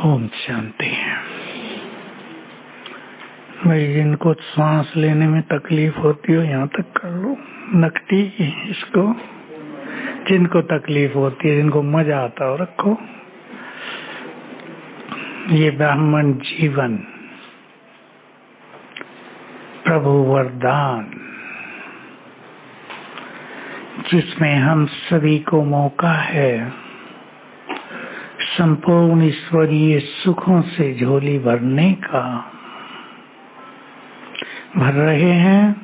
ओम शांति। भाई जिनको सांस लेने में तकलीफ होती हो यहाँ तक कर लो, नकटी इसको। जिनको तकलीफ होती है, जिनको मजा आता हो रखो। ये ब्राह्मण जीवन प्रभु वरदान, जिसमें हम सभी को मौका है संपूर्ण ईश्वरीय सुखों से झोली भरने का। भर रहे हैं?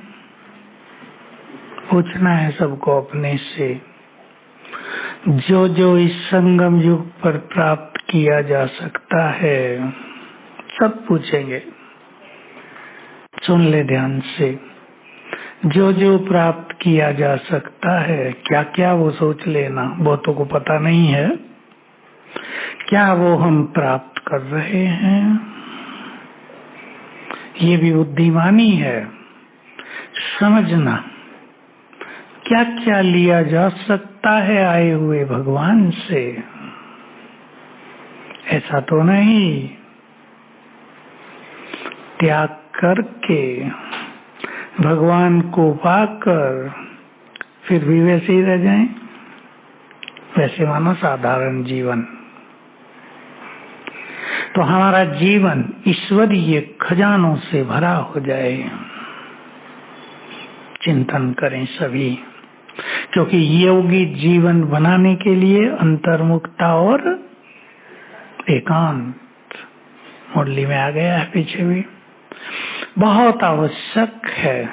पूछना है सबको अपने से। जो जो इस संगम युग पर प्राप्त किया जा सकता है, सब पूछेंगे। सुन ले ध्यान से। जो जो प्राप्त किया जा सकता है, क्या क्या वो सोच लेना। बहुतों को पता नहीं है क्या वो हम प्राप्त कर रहे हैं। ये भी बुद्धिमानी है। समझना क्या क्या लिया जा सकता है आए हुए भगवान से। ऐसा तो नहीं त्याग करके भगवान को पाकर फिर भी वैसे ही रह जाएं। वैसे मानो साधारण जीवन। तो हमारा जीवन ईश्वरीय खजानों से भरा हो जाए। चिंतन करें सभी, क्योंकि योगी जीवन बनाने के लिए अंतर्मुखता और एकांत मुरली में आ गया है, पीछे भी बहुत आवश्यक है।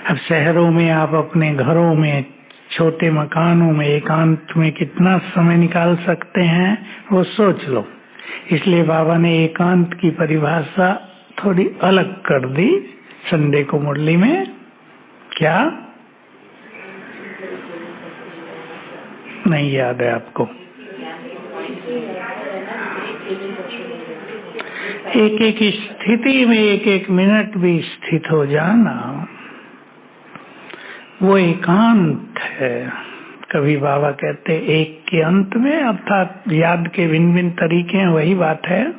अब शहरों में आप अपने घरों में, छोटे मकानों में एकांत में कितना समय निकाल सकते हैं वो सोच लो। इसलिए बाबा ने एकांत की परिभाषा थोड़ी अलग कर दी संडे को मुरली में। क्या नहीं याद है आपको? एक एक स्थिति में एक एक मिनट भी स्थित हो जाना, वो एकांत है। कभी बाबा कहते एक के अंत में, अर्थात याद के भिन्न भिन्न तरीके हैं, वही बात है।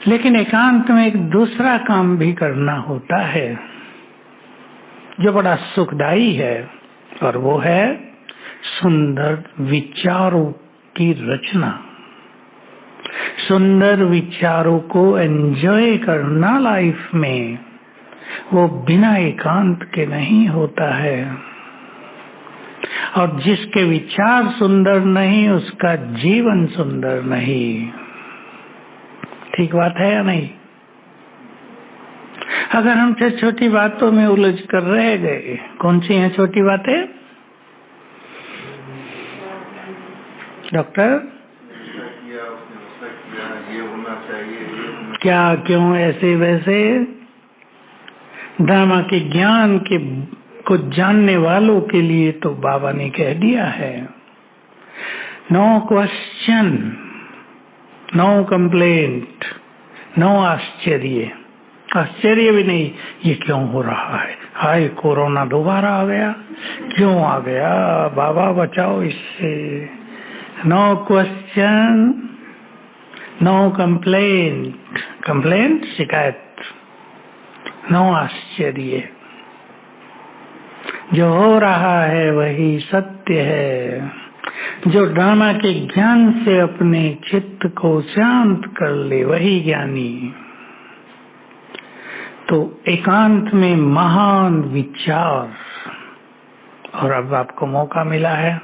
लेकिन एकांत में एक दूसरा काम भी करना होता है जो बड़ा सुखदायी है, और वो है सुंदर विचारों की रचना। सुंदर विचारों को एंजॉय करना लाइफ में, वो बिना एकांत के नहीं होता है। और जिसके विचार सुंदर नहीं, उसका जीवन सुंदर नहीं। ठीक बात है या नहीं? अगर हम छोटी बातों में उलझ कर रह गए, कौन सी हैं छोटी बातें डॉक्टर? क्या, क्यों, ऐसे वैसे। ड्रामा के ज्ञान के को जानने वालों के लिए तो बाबा ने कह दिया है, no question, no complaint, no आश्चर्य। आश्चर्य भी नहीं, ये क्यों हो रहा है? हाय कोरोना दोबारा आ गया, क्यों आ गया? बाबा बचाओ इससे। No question, no complaint. Complaint शिकायत, नो आश्चर्य। जो हो रहा है वही सत्य है। जो ड्रामा के ज्ञान से अपने चित्त को शांत कर ले वही ज्ञानी। तो एकांत में महान विचार। और अब आपको मौका मिला है।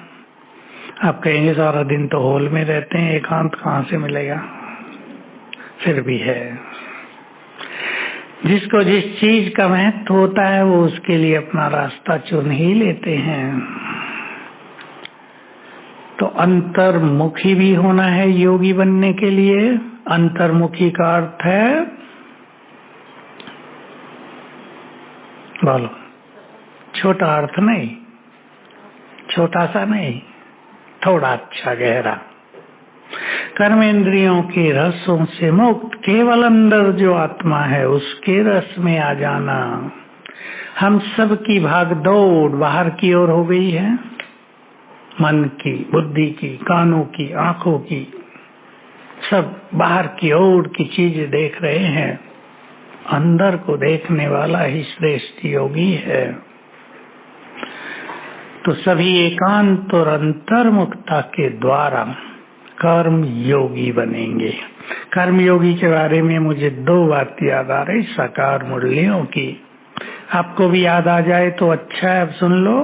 आप कहेंगे सारा दिन तो हॉल में रहते हैं, एकांत कहाँ से मिलेगा? फिर भी है। जिसको जिस चीज का महत्व होता है वो उसके लिए अपना रास्ता चुन ही लेते हैं। तो अंतर्मुखी भी होना है योगी बनने के लिए। अंतर्मुखी का अर्थ है, बोलो, छोटा अर्थ नहीं, छोटा सा नहीं, थोड़ा अच्छा गहरा। कर्मेंद्रियों के रसों से मुक्त केवल अंदर जो आत्मा है उसके रस में आ जाना। हम सब की भाग दौड़ बाहर की ओर हो गई है। मन की, बुद्धि की, कानों की, आंखों की, सब बाहर की ओर की चीजें देख रहे हैं। अंदर को देखने वाला ही श्रेष्ठ योगी है। तो सभी एकांत और अंतर्मुखता के द्वारा कर्म योगी बनेंगे। कर्म योगी के बारे में मुझे 2 बात याद आ रही साकार मुरलियों की। आपको भी याद आ जाए तो अच्छा है, अब सुन लो।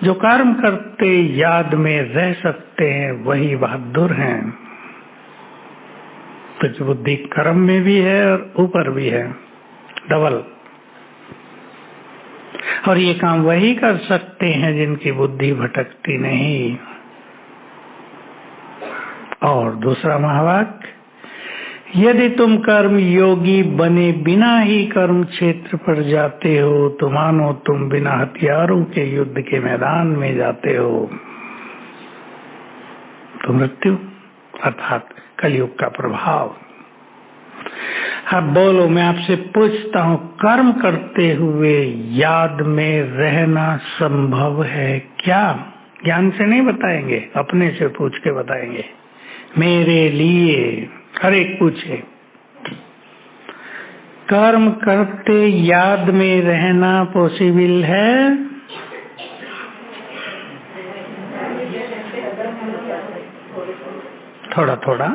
जो कर्म करते याद में रह सकते हैं वही बहादुर हैं। तो बुद्धि कर्म में भी है और ऊपर भी है, डबल। और ये काम वही कर सकते हैं जिनकी बुद्धि भटकती नहीं। और दूसरा महावाक्य, यदि तुम कर्म योगी बने बिना ही कर्म क्षेत्र पर जाते हो तो मानो तुम बिना हथियारों के युद्ध के मैदान में जाते हो। तो मृत्यु अर्थात कलयुग का प्रभाव। अब बोलो, मैं आपसे पूछता हूँ, कर्म करते हुए याद में रहना संभव है क्या? ज्ञान से नहीं बताएंगे, अपने से पूछ के बताएंगे। मेरे लिए हर एक पूछे, कर्म करते याद में रहना पॉसिबल है? थोड़ा थोड़ा,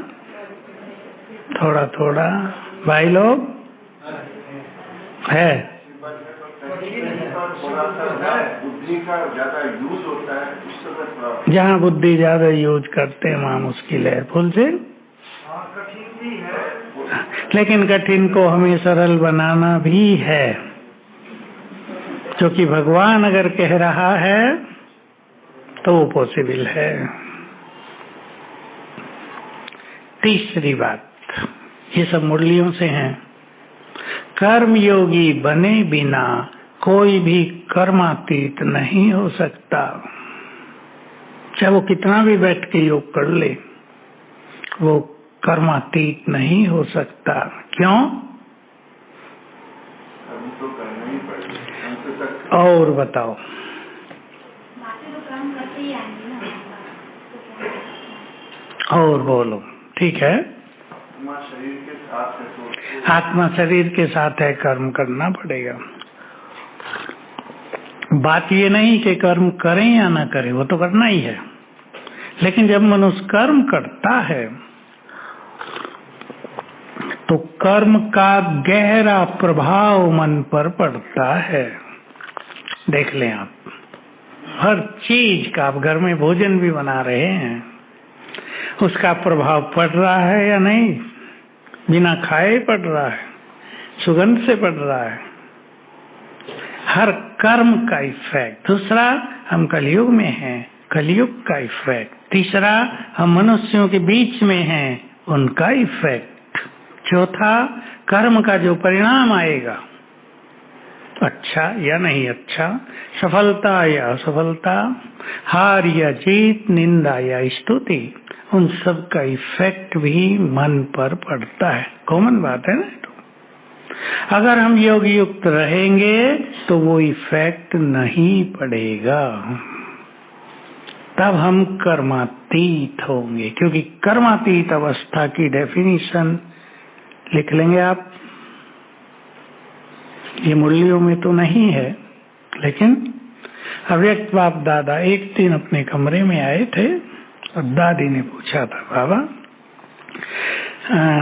थोड़ा थोड़ा भाई लोग है। बुद्धि का ज्यादा यूज होता है उस समय, जहाँ बुद्धि ज्यादा यूज करते हैं वहाँ मुश्किल है। फुल से कठिन भी है, लेकिन कठिन को हमें सरल बनाना भी है, क्योंकि भगवान अगर कह रहा है तो वो पॉसिबल है। तीसरी बात, ये सब मुरलियों से हैं। कर्म योगी बने बिना कोई भी कर्मातीत नहीं हो सकता। चाहे वो कितना भी बैठ के योग कर ले, वो कर्मातीत नहीं हो सकता। क्यों? तो करना ही पड़ेगा। और बताओ। और बोलो। ठीक है, शरीर के साथ है तो आत्मा शरीर के साथ है, कर्म करना पड़ेगा। बात ये नहीं कि कर्म करें या ना करें, वो तो करना ही है। लेकिन जब मनुष्य कर्म करता है तो कर्म का गहरा प्रभाव मन पर पड़ता है। देख लें आप, हर चीज का, आप घर में भोजन भी बना रहे हैं, उसका प्रभाव पड़ रहा है या नहीं? बिना खाए पड़ रहा है, सुगंध से पड़ रहा है, हर कर्म का इफेक्ट। दूसरा, हम कलयुग में हैं, कलयुग का इफेक्ट। तीसरा, हम मनुष्यों के बीच में हैं, उनका इफेक्ट। चौथा, कर्म का जो परिणाम आएगा, अच्छा या नहीं अच्छा, सफलता या असफलता, हार या जीत, निंदा या स्तुति, उन सब का इफेक्ट भी मन पर पड़ता है। कॉमन बात है ना। तो अगर हम योग युक्त रहेंगे तो वो इफेक्ट नहीं पड़ेगा, तब हम कर्मातीत होंगे। क्योंकि कर्मातीत अवस्था की डेफिनेशन लिख लेंगे आप, ये मुरलियों में तो नहीं है, लेकिन अव्यक्त बाप दादा एक दिन अपने कमरे में आए थे और दादी ने पूछा था, बाबा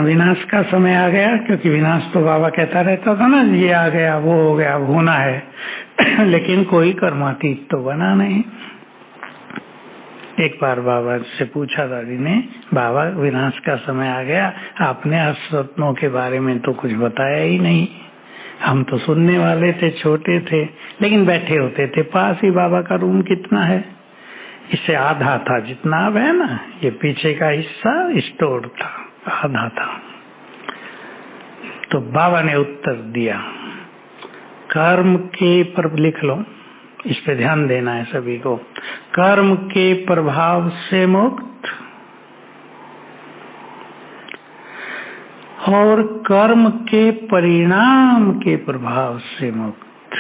विनाश का समय आ गया? क्योंकि विनाश तो बाबा कहता रहता था ना, ये आ गया, वो हो गया, अब होना है लेकिन कोई कर्मातीत तो बना नहीं। एक बार बाबा से पूछा दादी ने, बाबा विनाश का समय आ गया, आपने अश्वत्थों के बारे में तो कुछ बताया ही नहीं। हम तो सुनने वाले थे, छोटे थे, लेकिन बैठे होते थे पास ही। बाबा का रूम कितना है? इससे आधा था, जितना अब है ना, ये पीछे का हिस्सा स्टोर था, आधा था। तो बाबा ने उत्तर दिया, कर्म के पर लिख लो, इस पे ध्यान देना है सभी को। कर्म के प्रभाव से मुक्त और कर्म के परिणाम के प्रभाव से मुक्त,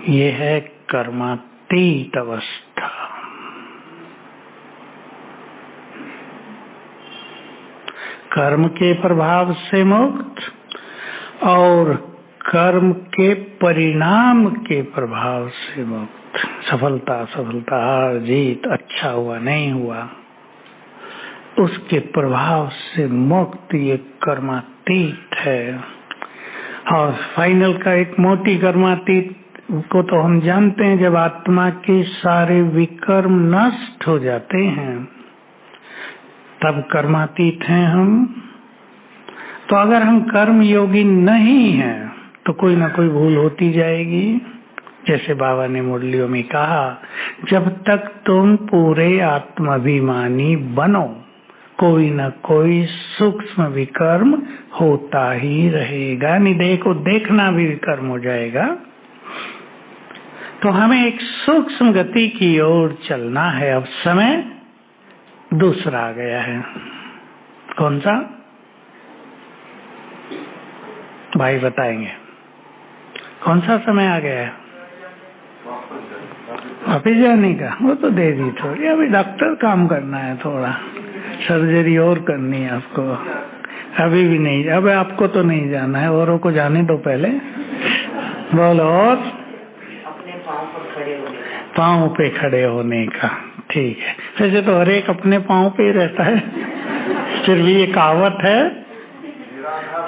ये है कर्मातीत अवस्था। कर्म के प्रभाव से मुक्त और कर्म के परिणाम के प्रभाव से मुक्त। सफलता असफलता, हार जीत, अच्छा हुआ नहीं हुआ, उसके प्रभाव से मुक्त ये कर्मातीत है। और फाइनल का एक मोटी कर्मातीत को तो हम जानते हैं, जब आत्मा के सारे विकर्म नष्ट हो जाते हैं तब कर्मातीत हैं हम। तो अगर हम कर्म योगी नहीं हैं तो कोई ना कोई भूल होती जाएगी। जैसे बाबा ने मुरलियों में कहा, जब तक तुम पूरे आत्माभिमानी बनो कोई न कोई सूक्ष्म विकर्म होता ही रहेगा। निदेह को देखना भी विकर्म हो जाएगा। तो हमें एक सूक्ष्म गति की ओर चलना है। अब समय दूसरा आ गया है। कौन सा भाई बताएंगे? कौन सा समय आ गया है? वापिस जाने का। वो तो दे दी थोड़ी, अभी डॉक्टर काम करना है, थोड़ा सर्जरी और करनी है आपको। अभी भी नहीं, अब आपको तो नहीं जाना है, औरों को जाने दो पहले। बोलो। और अपने पाँव पे खड़े होने का। ठीक है, वैसे तो हर एक अपने पाँव पे ही रहता है, फिर भी ये कहावत है,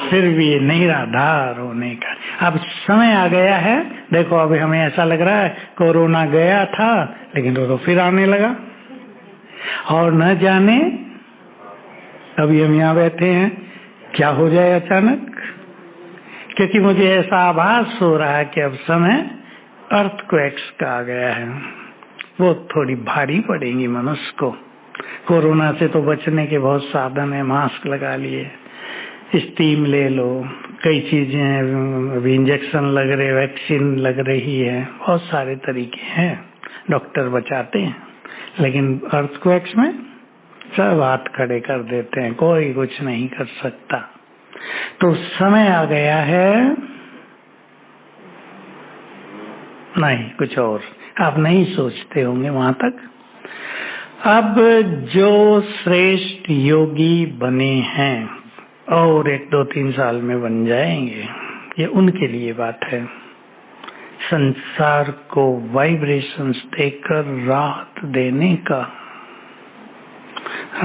फिर भी ये निराधार होने का। अब समय आ गया है। देखो अभी हमें ऐसा लग रहा है कोरोना गया था लेकिन तो फिर आने लगा, और न जाने अभी हम यहाँ बैठे हैं क्या हो जाए अचानक। क्योंकि मुझे ऐसा आभास हो रहा है कि अब समय अर्थक्वेक्स का आ गया है। वो थोड़ी भारी पड़ेंगी मनुष्य को। कोरोना से तो बचने के बहुत साधन है, मास्क लगा लिए, स्टीम ले लो, कई चीजें, अभी इंजेक्शन लग रहे, वैक्सीन लग रही है, बहुत सारे तरीके हैं, डॉक्टर बचाते हैं। लेकिन अर्थक्वेक्स में सब हाथ खड़े कर देते हैं, कोई कुछ नहीं कर सकता। तो समय आ गया है, नहीं कुछ और आप नहीं सोचते होंगे वहां तक। अब जो श्रेष्ठ योगी बने हैं और 1-2-3 साल में बन जाएंगे, ये उनके लिए बात है। संसार को वाइब्रेशंस देकर राहत देने का,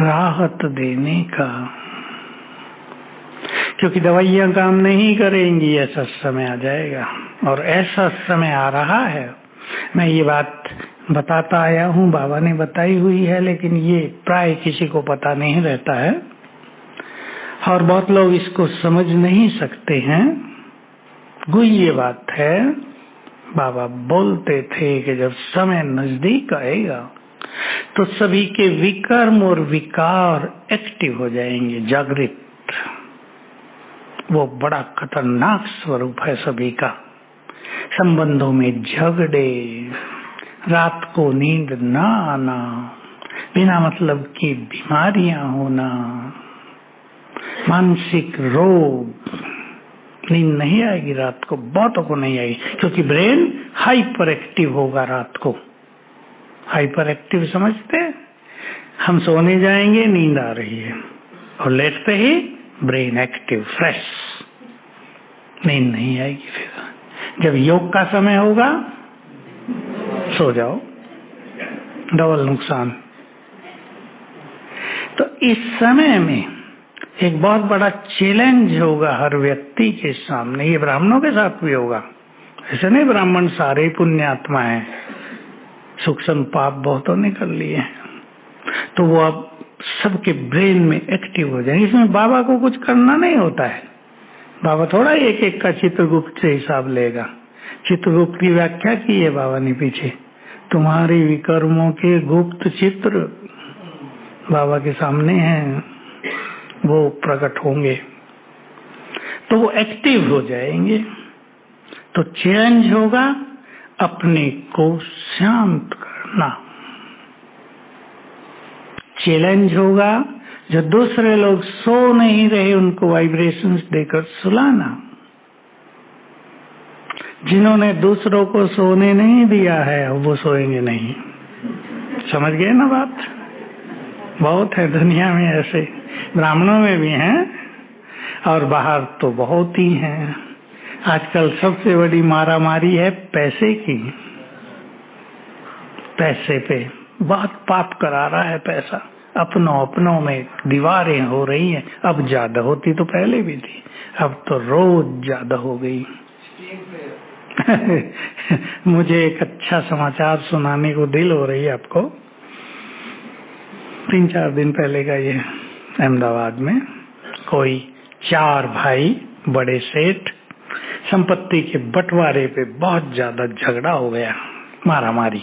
राहत देने का। क्योंकि दवाइयां काम नहीं करेंगी, ऐसा समय आ जाएगा। और ऐसा समय आ रहा है। मैं ये बात बताता आया हूँ, बाबा ने बताई हुई है, लेकिन ये प्राय किसी को पता नहीं रहता है और बहुत लोग इसको समझ नहीं सकते हैं। गुह्य बात है। बाबा बोलते थे कि जब समय नजदीक आएगा तो सभी के विकर्म और विकार एक्टिव हो जाएंगे, जागृत। वो बड़ा खतरनाक स्वरूप है सभी का। संबंधों में झगड़े, रात को नींद न आना, बिना मतलब की बीमारियां होना, मानसिक रोग, नींद नहीं आएगी रात को, बहुतों को नहीं आएगी, क्योंकि ब्रेन हाइपर एक्टिव होगा रात को। हाइपर एक्टिव समझते? हम सोने जाएंगे, नींद आ रही है, और लेटते ही ब्रेन एक्टिव, फ्रेश, नींद नहीं आएगी। फिर जब योग का समय होगा सो जाओ, डबल नुकसान। तो इस समय में एक बहुत बड़ा चैलेंज होगा हर व्यक्ति के सामने। ये ब्राह्मणों के साथ भी होगा, ऐसे नहीं ब्राह्मण सारे पुण्यात्मा हैं, सूक्ष्म पाप बहुतों ने कर लिए हैं, तो वो अब सबके ब्रेन में एक्टिव हो जाएंगे। इसमें बाबा को कुछ करना नहीं होता है। बाबा थोड़ा एक एक का चित्रगुप्त से हिसाब लेगा। चित्रगुप्त की व्याख्या की है बाबा ने पीछे, तुम्हारी विकर्मों के गुप्त चित्र बाबा के सामने हैं, वो प्रकट होंगे तो वो एक्टिव हो जाएंगे। तो चेंज होगा अपने को शांत करना। चैलेंज होगा जो दूसरे लोग सो नहीं रहे उनको वाइब्रेशंस देकर सुलाना। जिन्होंने दूसरों को सोने नहीं दिया है वो सोएंगे नहीं। समझ गए ना बात? बहुत है दुनिया में ऐसे ब्राह्मणों में भी हैं और बाहर तो बहुत ही हैं। आजकल सबसे बड़ी मारामारी है पैसे की। पैसे पे बहुत पाप करा रहा है पैसा। अपनों में दीवारें हो रही हैं। अब ज्यादा होती तो पहले भी थी, अब तो रोज ज्यादा हो गई। मुझे एक अच्छा समाचार सुनाने को दिल हो रही है आपको। 3-4 दिन पहले का ये, अहमदाबाद में कोई 4 भाई बड़े सेठ, संपत्ति के बंटवारे पे बहुत ज्यादा झगड़ा हो गया, मारामारी।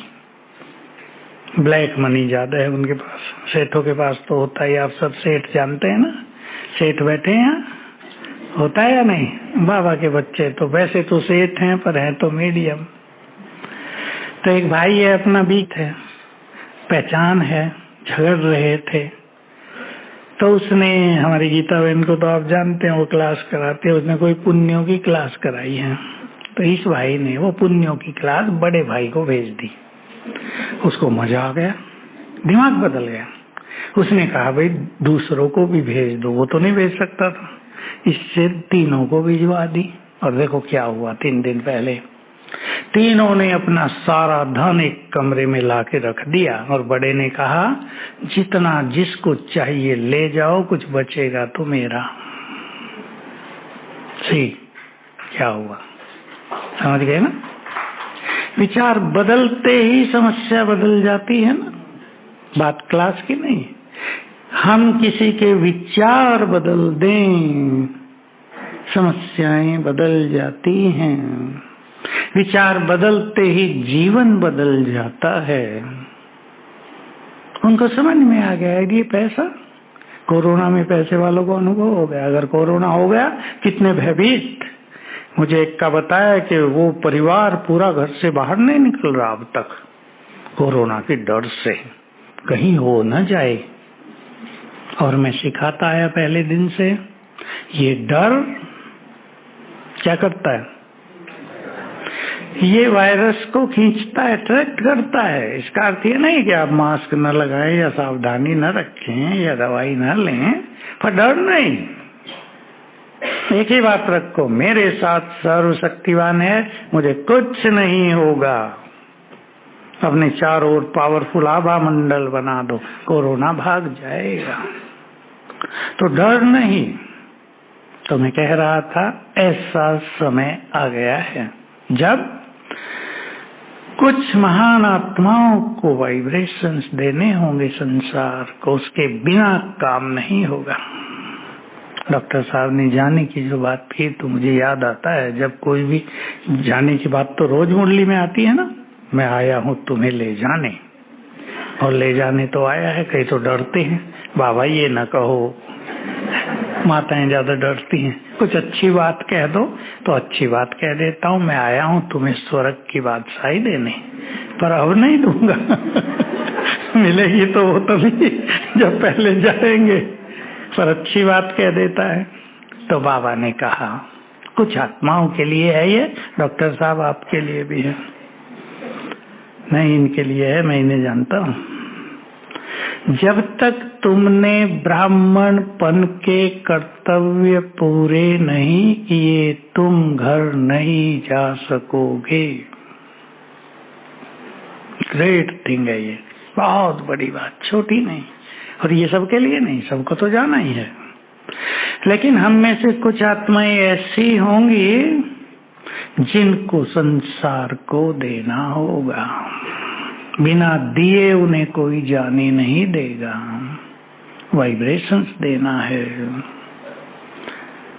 ब्लैक मनी ज्यादा है उनके पास। सेठों के पास तो होता ही, आप सब सेठ जानते हैं ना, सेठ बैठे हैं, होता है या नहीं? बाबा के बच्चे तो वैसे तो सेठ हैं पर हैं तो मीडियम। तो एक भाई है, अपना बीत है, पहचान है, झगड़ रहे थे। तो उसने, हमारी गीता बहन को तो आप जानते हैं, वो क्लास कराते हैं, उसने कोई पुण्यों की क्लास कराई है। तो इस भाई ने वो पुण्यों की क्लास बड़े भाई को भेज दी। उसको मजा आ गया, दिमाग बदल गया। उसने कहा भाई दूसरों को भी भेज दो, वो तो नहीं भेज सकता था, इससे तीनों को भिजवा दी। और देखो क्या हुआ, 3 दिन पहले तीनों ने अपना सारा धन एक कमरे में लाके रख दिया और बड़े ने कहा जितना जिसको चाहिए ले जाओ, कुछ बचेगा तो मेरा। सी क्या हुआ, समझ गए ना? विचार बदलते ही समस्या बदल जाती है ना। बात क्लास की नहीं, हम किसी के विचार बदल दें, समस्याएं बदल जाती हैं। विचार बदलते ही जीवन बदल जाता है। उनको समझ में आ गया ये पैसा, कोरोना में पैसे वालों को अनुभव हो गया। अगर कोरोना हो गया, कितने भयभीत। मुझे एक का बताया कि वो परिवार पूरा घर से बाहर नहीं निकल रहा अब तक, कोरोना के डर से कहीं हो न जाए। और मैं सिखाता आया पहले दिन से, ये डर क्या करता है, ये वायरस को खींचता है, अट्रैक्ट करता है। इसका अर्थ ये नहीं कि आप मास्क न लगाएं या सावधानी न रखें या दवाई न लें, पर डर नहीं। एक ही बात रखो, मेरे साथ सर्वशक्तिवान है, मुझे कुछ नहीं होगा। अपने चारों ओर पावरफुल आभा मंडल बना दो, कोरोना भाग जाएगा। तो डर नहीं। तो मैं कह रहा था, ऐसा समय आ गया है जब कुछ महान आत्माओं को वाइब्रेशंस देने होंगे संसार को, उसके बिना काम नहीं होगा। डॉक्टर साहब ने जाने की जो बात की तो मुझे याद आता है, जब कोई भी जाने की बात तो रोज मुरली में आती है ना, मैं आया हूँ तुम्हें ले जाने, और ले जाने तो आया है। कई तो डरते हैं, बाबा ये न कहो, माताएं ज्यादा डरती हैं। कुछ अच्छी बात कह दो तो अच्छी बात कह देता हूँ, मैं आया हूँ तुम्हें स्वर्ग की बादशाही देने, पर अब नहीं दूंगा। मिलेगी तो वो तो नहीं जब पहले जाएंगे, पर अच्छी बात कह देता है। तो बाबा ने कहा कुछ आत्माओं के लिए है ये, डॉक्टर साहब आपके लिए भी है। नहीं, इनके लिए है, मैं इन्हें जानता हूँ। जब तक तुमने ब्राह्मणपन के कर्तव्य पूरे नहीं किए, तुम घर नहीं जा सकोगे। ग्रेट थिंग है ये, बहुत बड़ी बात, छोटी नहीं। और ये सबके लिए नहीं, सबको तो जाना ही है। लेकिन हम में से कुछ आत्माएं ऐसी होंगी जिनको संसार को देना होगा। बिना दिए उन्हें कोई जाने नहीं देगा। वाइब्रेशंस देना है,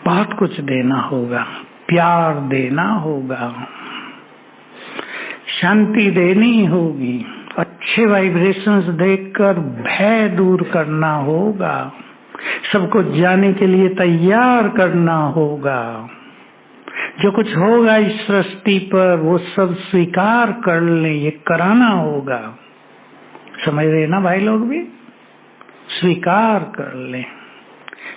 बहुत कुछ देना होगा, प्यार देना होगा, शांति देनी होगी, अच्छे वाइब्रेशंस देकर भय दूर करना होगा, सबको जाने के लिए तैयार करना होगा। जो कुछ होगा इस सृष्टि पर वो सब स्वीकार कर ले, ये कराना होगा। समझ रहे ना भाई लोग भी? स्वीकार कर ले।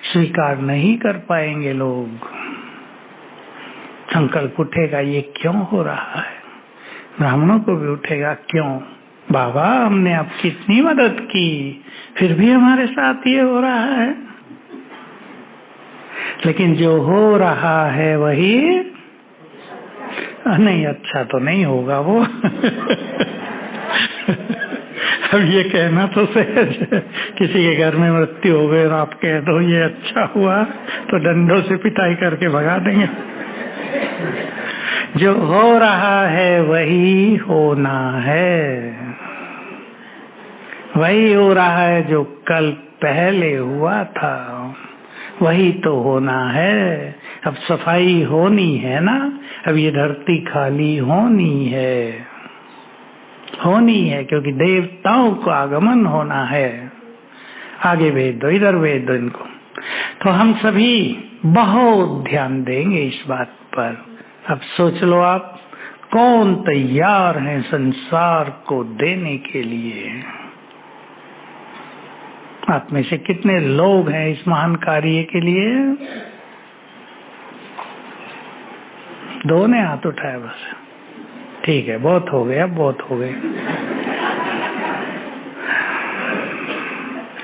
स्वीकार नहीं कर पाएंगे लोग। संकल्प उठेगा ये क्यों हो रहा है, ब्राह्मणों को भी उठेगा क्यों, बाबा हमने आपकी इतनी मदद की फिर भी हमारे साथ ये हो रहा है। लेकिन जो हो रहा है वही नहीं, अच्छा तो नहीं होगा वो। अब ये कहना तो सहज है, किसी के घर में मृत्यु हो गई और आप कह दो ये अच्छा हुआ तो डंडों से पिटाई करके भगा देंगे। जो हो रहा है वही होना है, वही हो रहा है जो कल पहले हुआ था, वही तो होना है। अब सफाई होनी है ना, अब ये धरती खाली होनी है, होनी है, क्योंकि देवताओं को आगमन होना है। आगे भेज दो, इधर भेज दो इनको। तो हम सभी बहुत ध्यान देंगे इस बात पर। अब सोच लो आप, कौन तैयार है संसार को देने के लिए? आप में से कितने लोग हैं इस महान कार्य के लिए? दो ने हाथ उठाया बस, ठीक है, बहुत हो गए, अब बहुत हो गए।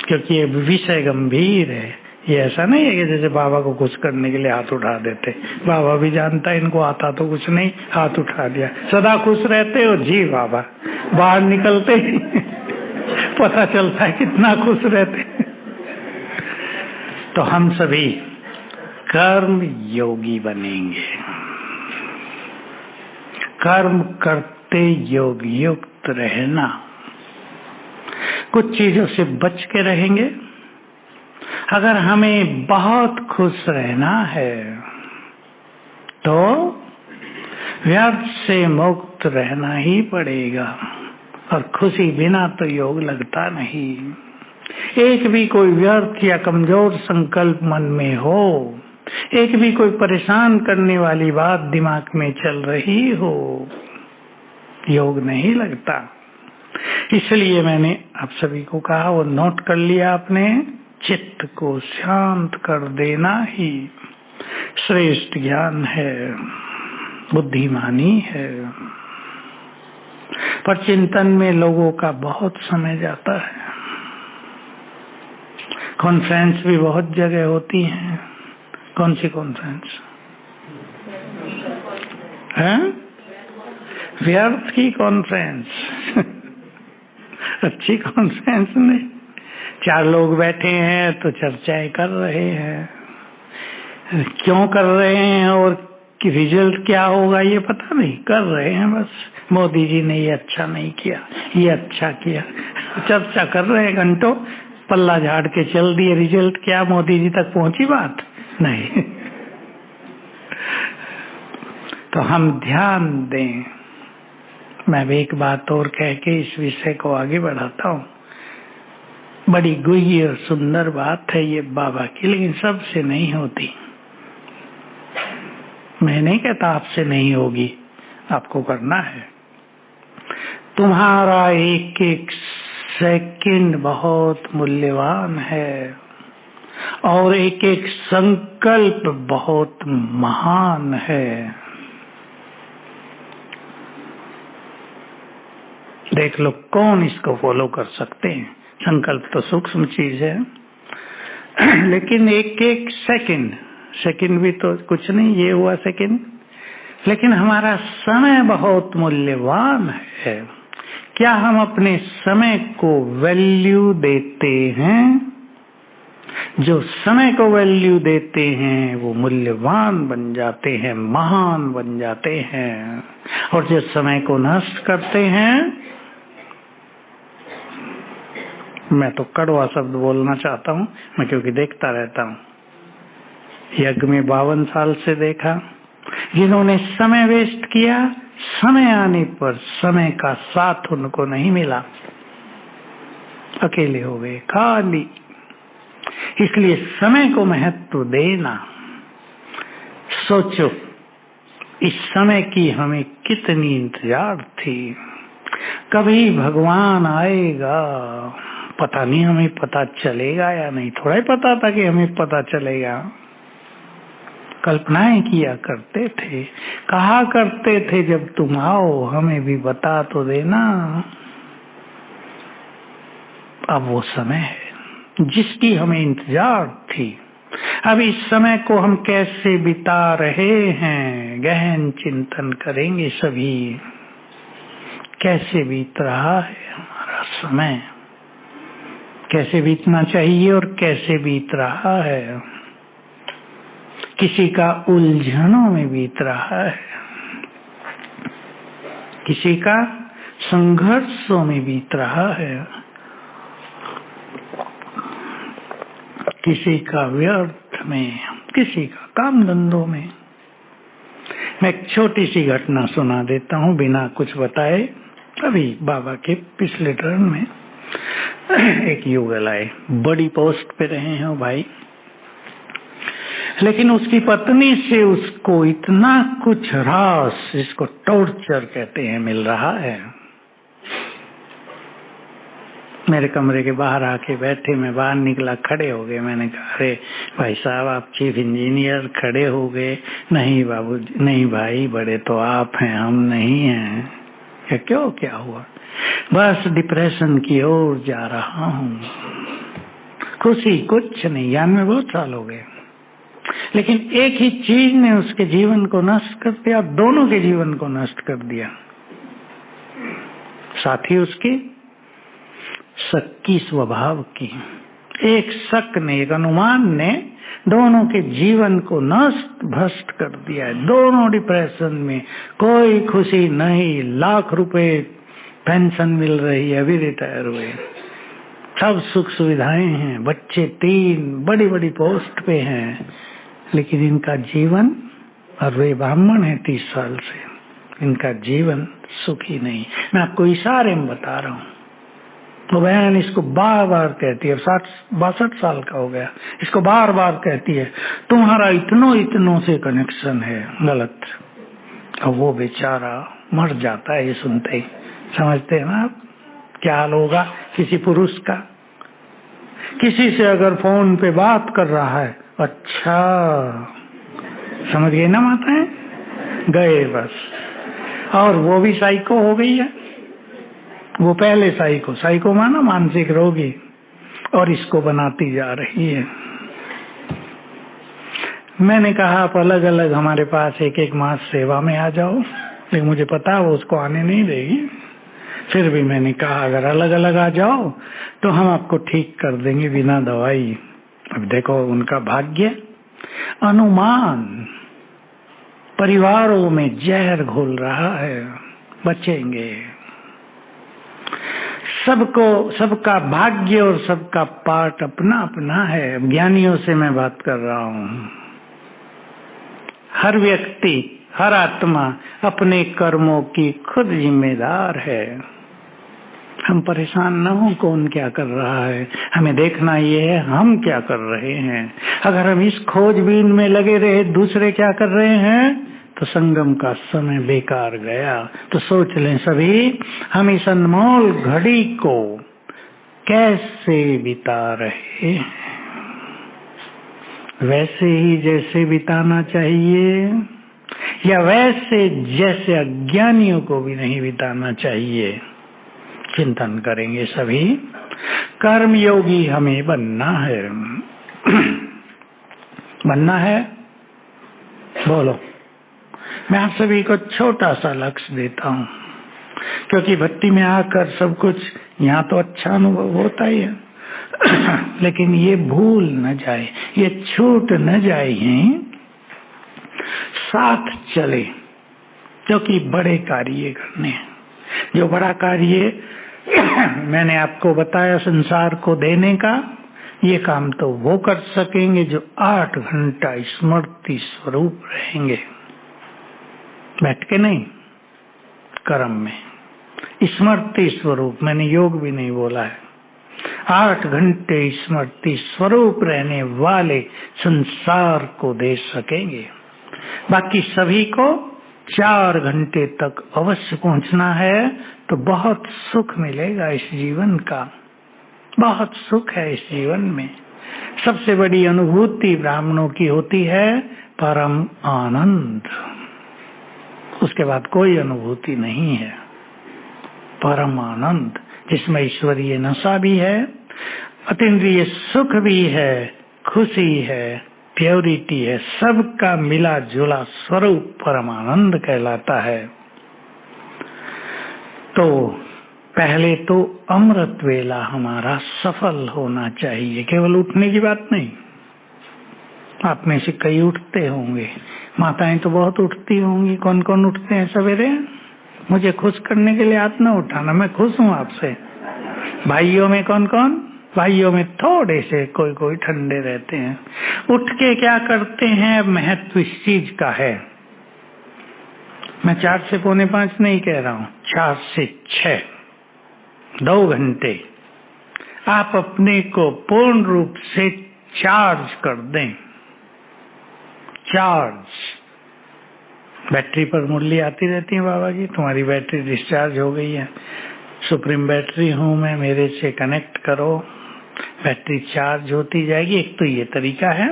क्योंकि ये विषय गंभीर है। ये ऐसा नहीं है कि जैसे बाबा को खुश करने के लिए हाथ उठा देते। बाबा भी जानता है इनको आता तो कुछ नहीं, हाथ उठा दिया। सदा खुश रहते हो जी बाबा, बाहर निकलते ही पता चलता है कितना खुश रहते। तो हम सभी कर्म योगी बनेंगे, कर्म करते योग युक्त रहना। कुछ चीजों से बच के रहेंगे। अगर हमें बहुत खुश रहना है तो व्यर्थ से मुक्त रहना ही पड़ेगा, और खुशी बिना तो योग लगता नहीं। एक भी कोई व्यर्थ या कमजोर संकल्प मन में हो, एक भी कोई परेशान करने वाली बात दिमाग में चल रही हो, योग नहीं लगता। इसलिए मैंने आप सभी को कहा, वो नोट कर लिया आपने, चित्त को शांत कर देना ही श्रेष्ठ ज्ञान है, बुद्धिमानी है। पर चिंतन में लोगों का बहुत समय जाता है। कॉन्फ्रेंस भी बहुत जगह होती हैं। कौन सी कॉन्फ्रेंस है? व्यर्थ की कॉन्फ्रेंस। अच्छी कॉन्फ्रेंस नहीं। 4 लोग बैठे हैं तो चर्चाएं कर रहे हैं, क्यों कर रहे हैं और कि रिजल्ट क्या होगा ये पता नहीं, कर रहे हैं बस। मोदी जी ने ये अच्छा नहीं किया, ये अच्छा किया, चर्चा कर रहे हैं घंटों, पल्ला झाड़ के चल दिए। रिजल्ट क्या मोदी जी तक पहुंची बात? नहीं। तो हम ध्यान दें। मैं भी एक बात और कह के इस विषय को आगे बढ़ाता हूँ। बड़ी गुही और सुंदर बात है ये बाबा की, लेकिन सबसे नहीं होती। मैं नहीं कहता आपसे नहीं होगी, आपको करना है। तुम्हारा एक एक सेकंड बहुत मूल्यवान है, और एक एक संकल्प बहुत महान है। देख लो कौन इसको फॉलो कर सकते हैं। संकल्प तो सूक्ष्म चीज है, लेकिन एक एक सेकंड भी तो कुछ नहीं, ये हुआ सेकंड। लेकिन हमारा समय बहुत मूल्यवान है। क्या हम अपने समय को वैल्यू देते हैं? जो समय को वैल्यू देते हैं वो मूल्यवान बन जाते हैं, महान बन जाते हैं। और जो समय को नष्ट करते हैं, मैं तो कड़वा शब्द बोलना चाहता हूँ मैं, क्योंकि देखता रहता हूँ। यज्ञ में 52 साल से देखा, जिन्होंने समय वेस्ट किया, समय आने पर समय का साथ उनको नहीं मिला, अकेले हो गए, खाली। इसलिए समय को महत्व देना। सोचो इस समय की हमें कितनी इंतजार थी, कभी भगवान आएगा। पता नहीं हमें पता चलेगा या नहीं, थोड़ा ही पता था कि हमें पता चलेगा। कल्पनाएं किया करते थे, कहा करते थे जब तुम आओ हमें भी बता तो देना। अब वो समय है जिसकी हमें इंतजार थी। अब इस समय को हम कैसे बिता रहे हैं, गहन चिंतन करेंगे सभी। कैसे बीत रहा है हमारा समय, कैसे बीतना चाहिए और कैसे बीत रहा है। किसी का उलझनों में बीत रहा है, किसी का संघर्षों में बीत रहा है, किसी का व्यर्थ में, किसी का काम धंधों में। मैं एक छोटी सी घटना सुना देता हूँ बिना कुछ बताए। अभी बाबा के पिछले टर्न में एक युगल आए, बड़ी पोस्ट पे रहे हैं भाई, लेकिन उसकी पत्नी से उसको इतना कुछ रास, जिसको टॉर्चर कहते हैं, मिल रहा है। मेरे कमरे के बाहर आके बैठे, मैं बाहर निकला, खड़े हो गए। मैंने कहा अरे भाई साहब, आप चीफ इंजीनियर खड़े हो गए। नहीं बाबू, नहीं भाई, बड़े तो आप हैं, हम नहीं हैं। क्यों, क्या हुआ? बस डिप्रेशन की ओर जा रहा हूँ। खुशी कुछ नहीं, ज्ञान में बहुत साल हो गए, लेकिन एक ही चीज ने उसके जीवन को नष्ट कर दिया, दोनों के जीवन को नष्ट कर दिया। साथ ही उसकी शक की स्वभाव की, एक शक ने, एक अनुमान ने दोनों के जीवन को नष्ट भ्रष्ट कर दिया है। दोनों डिप्रेशन में, कोई खुशी नहीं, लाख रुपए पेंशन मिल रही है, अभी रिटायर हुए, सब सुख सुविधाएं हैं, बच्चे 3 बड़ी बड़ी पोस्ट पे हैं, लेकिन इनका जीवन, और वे ब्राह्मण है 30 साल से, इनका जीवन सुखी नहीं। मैं आपको इशारे में बता रहा हूँ। तो बहन इसको बार बार कहती है, 62 साल का हो गया, इसको बार बार कहती है तुम्हारा इतनों से कनेक्शन है गलत। और वो बेचारा मर जाता है ये सुनते ही। समझते हैं ना आप क्या हाल होगा किसी पुरुष का? किसी से अगर फोन पे बात कर रहा है, अच्छा समझ गए ना माताएं, गए बस। और वो भी साइको हो गई है, वो पहले साइको माना मानसिक रोगी, और इसको बनाती जा रही है। मैंने कहा आप अलग अलग हमारे पास एक मास सेवा में आ जाओ, लेकिन मुझे पता वो उसको आने नहीं देगी। फिर भी मैंने कहा अगर अलग अलग आ जाओ तो हम आपको ठीक कर देंगे बिना दवाई। अब देखो उनका भाग्य, अनुमान परिवारों में जहर घोल रहा है। बचेंगे सबको, सबका भाग्य और सबका पाठ अपना अपना है। ज्ञानियों से मैं बात कर रहा हूँ। हर व्यक्ति, हर आत्मा अपने कर्मों की खुद जिम्मेदार है। हम परेशान न हो कौन क्या कर रहा है, हमें देखना ये है हम क्या कर रहे हैं। अगर हम इस खोजबीन में लगे रहे दूसरे क्या कर रहे हैं, तो संगम का समय बेकार गया। तो सोच लें सभी, हम इस अनमोल घड़ी को कैसे बिता रहे हैं? वैसे ही जैसे बिताना चाहिए, या वैसे जैसे अज्ञानियों को भी नहीं बिताना चाहिए? चिंतन करेंगे सभी। कर्मयोगी हमें बनना है। बनना है, बोलो। मैं आप सभी को छोटा सा लक्ष्य देता हूँ, क्योंकि भक्ति में आकर सब कुछ यहाँ तो अच्छा अनुभव होता ही है, लेकिन ये भूल न जाए, ये छूट न जाए, साथ चले, क्योंकि बड़े कार्य करने हैं। जो बड़ा कार्य मैंने आपको बताया संसार को देने का, ये काम तो वो कर सकेंगे जो 8 घंटा स्मृति स्वरूप रहेंगे, बैठ के नहीं, कर्म में स्मृति स्वरूप। मैंने योग भी नहीं बोला है। 8 घंटे स्मृति स्वरूप रहने वाले संसार को दे सकेंगे। बाकी सभी को 4 घंटे तक अवश्य पहुंचना है, तो बहुत सुख मिलेगा इस जीवन का। बहुत सुख है इस जीवन में। सबसे बड़ी अनुभूति ब्राह्मणों की होती है परम आनंद। उसके बाद कोई अनुभूति नहीं है। परम आनंद जिसमें ईश्वरीय नशा भी है, अतीन्द्रिय सुख भी है, खुशी है, प्योरिटी है, सबका मिला जुला स्वरूप परमानंद कहलाता है। तो पहले तो अमृत वेला हमारा सफल होना चाहिए, केवल उठने की बात नहीं। आप में से कई उठते होंगे, माताएं तो बहुत उठती होंगी। कौन कौन उठते हैं सवेरे? मुझे खुश करने के लिए हाथ न उठाना, मैं खुश हूँ आपसे। भाइयों में कौन कौन? भाइयों में थोड़े से कोई कोई ठंडे रहते हैं। उठ के क्या करते हैं, महत्व इस चीज का है। मैं 4 से पौने 5 नहीं कह रहा हूँ, 4 से 6, 2 घंटे आप अपने को पूर्ण रूप से चार्ज कर दें। चार्ज, बैटरी पर मुरली आती रहती है, बाबा जी तुम्हारी बैटरी डिस्चार्ज हो गई है, सुप्रीम बैटरी हूँ मैं, मेरे से कनेक्ट करो, बैटरी चार्ज होती जाएगी। एक तो ये तरीका है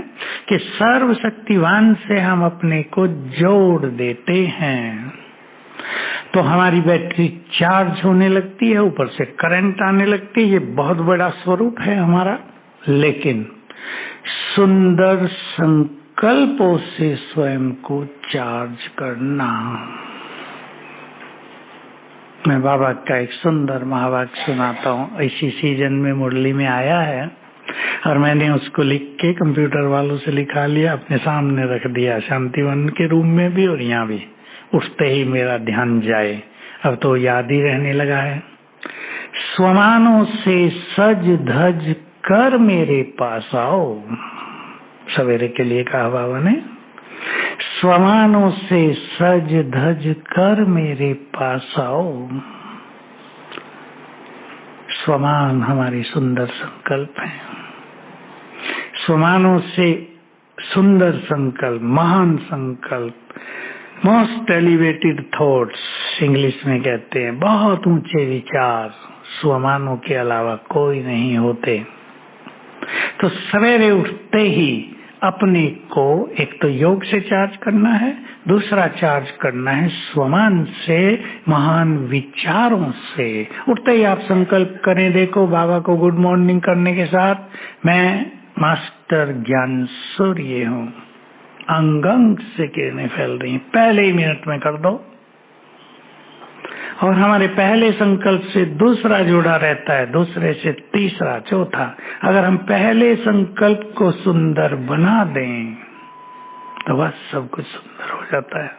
कि सर्वशक्तिवान से हम अपने को जोड़ देते हैं, तो हमारी बैटरी चार्ज होने लगती है, ऊपर से करंट आने लगती है। ये बहुत बड़ा स्वरूप है हमारा। लेकिन सुंदर संकल्पों से स्वयं को चार्ज करना। मैं बाबा का एक सुंदर महावाक्य सुनाता हूँ। इसी सीजन में मुरली में आया है और मैंने उसको लिख के कंप्यूटर वालों से लिखा लिया, अपने सामने रख दिया, शांतिवन के रूम में भी और यहाँ भी। उठते ही मेरा ध्यान जाए, अब तो याद ही रहने लगा है। स्वमानों से सज धज कर मेरे पास आओ, सवेरे के लिए कहा बाबा ने। स्वमानों से सज धज कर मेरे पास आओ। स्वमान हमारी सुंदर संकल्प है। स्वमानों से सुंदर संकल्प, महान संकल्प, मोस्ट एलिवेटेड थॉट्स इंग्लिश में कहते हैं, बहुत ऊंचे विचार स्वमानों के अलावा कोई नहीं होते। तो सवेरे उठते ही अपने को एक तो योग से चार्ज करना है, दूसरा चार्ज करना है स्वमान से, महान विचारों से। उठते ही आप संकल्प करें, देखो बाबा को गुड मॉर्निंग करने के साथ मैं मास्टर ज्ञान सूर्य हूँ, अंग अंग से किरणें फैल रही हैं, पहले ही मिनट में कर दो। और हमारे पहले संकल्प से दूसरा जुड़ा रहता है, दूसरे से तीसरा, चौथा। अगर हम पहले संकल्प को सुंदर बना दें तो बस सब कुछ सुंदर हो जाता है।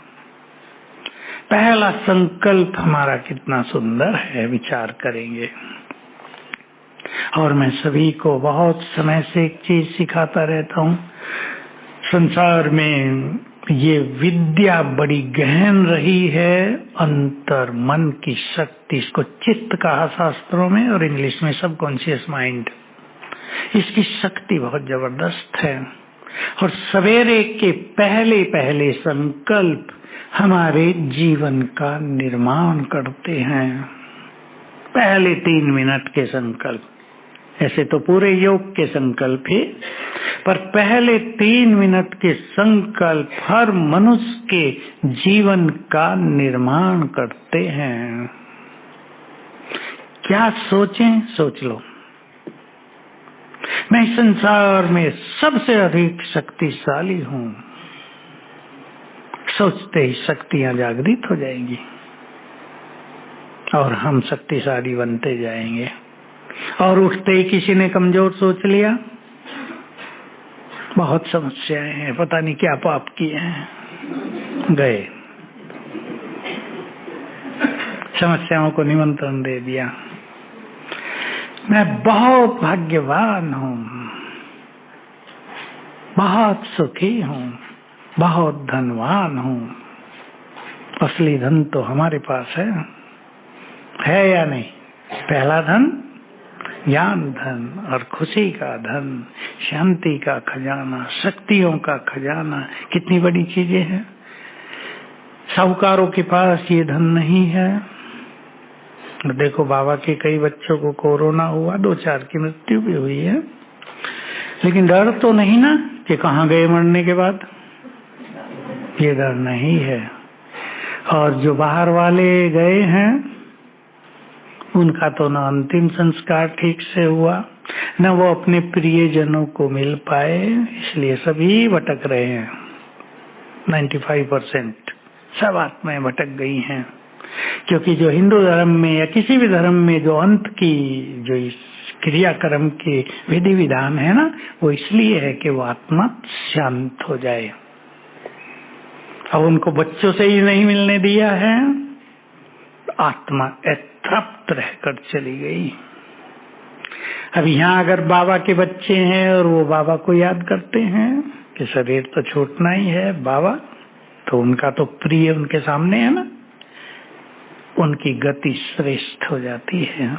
पहला संकल्प हमारा कितना सुंदर है, विचार करेंगे। और मैं सभी को बहुत समय से एक चीज सिखाता रहता हूँ, संसार में ये विद्या बड़ी गहन रही है, अंतर मन की शक्ति, इसको चित्त कहा शास्त्रों में और इंग्लिश में सबकॉन्शियस माइंड। इसकी शक्ति बहुत जबरदस्त है। और सवेरे के पहले पहले संकल्प हमारे जीवन का निर्माण करते हैं। पहले 3 मिनट के संकल्प, ऐसे तो पूरे योग के संकल्प ही, पर पहले 3 मिनट के संकल्प हर मनुष्य के जीवन का निर्माण करते हैं। क्या सोचें, सोच लो। मैं संसार में सबसे अधिक शक्तिशाली हूँ, सोचते ही शक्तियां जागृत हो जाएंगी और हम शक्तिशाली बनते जाएंगे। और उठते ही किसी ने कमजोर सोच लिया, बहुत समस्याएं हैं, पता नहीं क्या पाप किए हैं, गए, समस्याओं को निमंत्रण दे दिया। मैं बहुत भाग्यवान हूँ, बहुत सुखी हूँ, बहुत धनवान हूँ। असली धन तो हमारे पास है या नहीं? पहला धन ज्ञान धन और खुशी का धन, शांति का खजाना, शक्तियों का खजाना, कितनी बड़ी चीजें हैं। साहूकारों के पास ये धन नहीं है। देखो बाबा के कई बच्चों को कोरोना हुआ, 2-4 की मृत्यु भी हुई है, लेकिन डर तो नहीं ना कि कहाँ गए मरने के बाद, ये डर नहीं है। और जो बाहर वाले गए हैं उनका तो न अंतिम संस्कार ठीक से हुआ, न वो अपने प्रियजनों को मिल पाए, इसलिए सभी भटक रहे हैं। 95% सब आत्माएं भटक गई हैं, क्योंकि जो हिंदू धर्म में या किसी भी धर्म में जो अंत की जो इस क्रियाक्रम के विधि विधान है ना, वो इसलिए है कि वो आत्मा शांत हो जाए। अब उनको बच्चों से ही नहीं मिलने दिया है, आत्मा तृप्त रहकर चली गई। अब यहाँ अगर बाबा के बच्चे हैं और वो बाबा को याद करते हैं कि शरीर तो छूटना ही है बाबा, तो उनका तो प्रिय उनके सामने है ना, उनकी गति श्रेष्ठ हो जाती है।